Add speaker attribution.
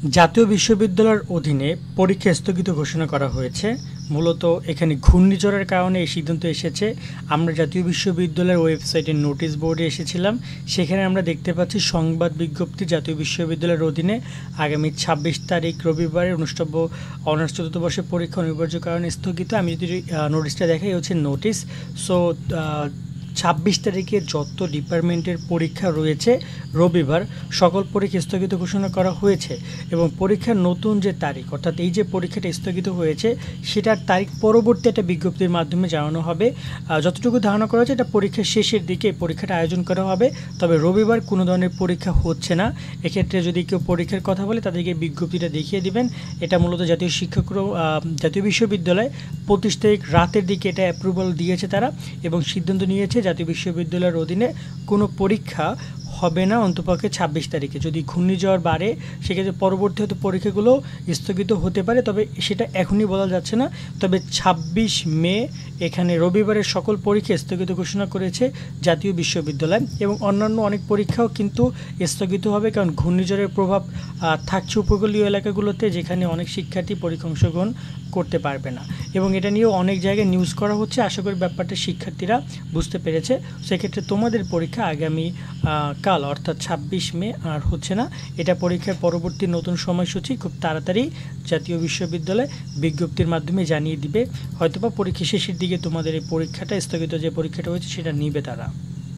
Speaker 1: জাতীয় বিশ্ববিদ্যালয়ের অধীনে পরীক্ষা স্থগিত ঘোষণা করা হয়েছে। মূলত এখানে ঘূর্ণিঝড়ের কারণে এই সিদ্ধান্ত এসেছে। আমরা জাতীয় বিশ্ববিদ্যালয়ের ওয়েবসাইটে নোটিশ বোর্ডে এসেছিলাম, সেখানে আমরা দেখতে পাচ্ছি সংবাদ বিজ্ঞপ্তি জাতীয় বিশ্ববিদ্যালয়ের অধীনে আগামী ২৬ তারিখ রবিবারে অনুষ্ঠেয় অনার্স চতুর্থ বর্ষের পরীক্ষা অনিবার্য কারণে স্থগিত। আমি যদি নোটিশটা দেখাই, হচ্ছে নোটিশ। সো ২৬ তারিখে যত ডিপার্টমেন্টের পরীক্ষা রয়েছে রবিবার সকল পরীক্ষা স্থগিত ঘোষণা করা হয়েছে এবং পরীক্ষার নতুন যে তারিখ, অর্থাৎ এই যে পরীক্ষাটা স্থগিত হয়েছে সেটার তারিখ পরবর্তী একটা বিজ্ঞপ্তির মাধ্যমে জানানো হবে। যতটুকু ধারণা করা হচ্ছে এটা পরীক্ষার শেষের দিকে পরীক্ষাটা আয়োজন করা হবে, তবে রবিবার কোনো ধরনের পরীক্ষা হচ্ছে না। এক্ষেত্রে যদি কেউ পরীক্ষার কথা বলে তাদেরকে বিজ্ঞপ্তিটা দেখিয়ে দিবেন। এটা মূলত জাতীয় বিশ্ববিদ্যালয় ২৫ তারিখ রাতের দিকে এটা অ্যাপ্রুভাল দিয়েছে তারা, এবং সিদ্ধান্ত নিয়েছে জাতীয় বিশ্ববিদ্যালয়ের অধীনে কোনো পরীক্ষা হবে না অন্তপক্ষে ২৬ তারিখে। যদি ঘূর্ণিঝড় বাড়ে সেক্ষেত্রে পরবর্তী হয়তো পরীক্ষাগুলো স্থগিত হতে পারে, তবে সেটা এখনই বলা যাচ্ছে না। তবে ২৬ মে এখানে রবিবারের সকল পরীক্ষা স্থগিত ঘোষণা করেছে জাতীয় বিশ্ববিদ্যালয়, এবং অন্যান্য অনেক পরীক্ষাও কিন্তু স্থগিত হবে, কারণ ঘূর্ণিঝড়ের প্রভাব থাকছে উপকূলীয় এলাকাগুলোতে, যেখানে অনেক শিক্ষার্থী পরীক্ষা অংশগ্রহণ করতে পারবে না। এবং এটা নিয়েও অনেক জায়গায় নিউজ করা হচ্ছে। আশা করি ব্যাপারটা শিক্ষার্থীরা বুঝতে পেরেছে। সেক্ষেত্রে তোমাদের পরীক্ষা আগামী কাল অর্থাৎ ২৬ মে আর হচ্ছে না। এটা পরীক্ষার পরবর্তী নতুন সময়সূচি খুব তাড়াতাড়ি জাতীয় বিশ্ববিদ্যালয় বিজ্ঞপ্তির মাধ্যমে জানিয়ে দিবে। হয়তোবা পরীক্ষা শেষের দিকে তোমাদের এই পরীক্ষাটা স্থগিত যে পরীক্ষাটা হয়েছে সেটা নিবে তারা।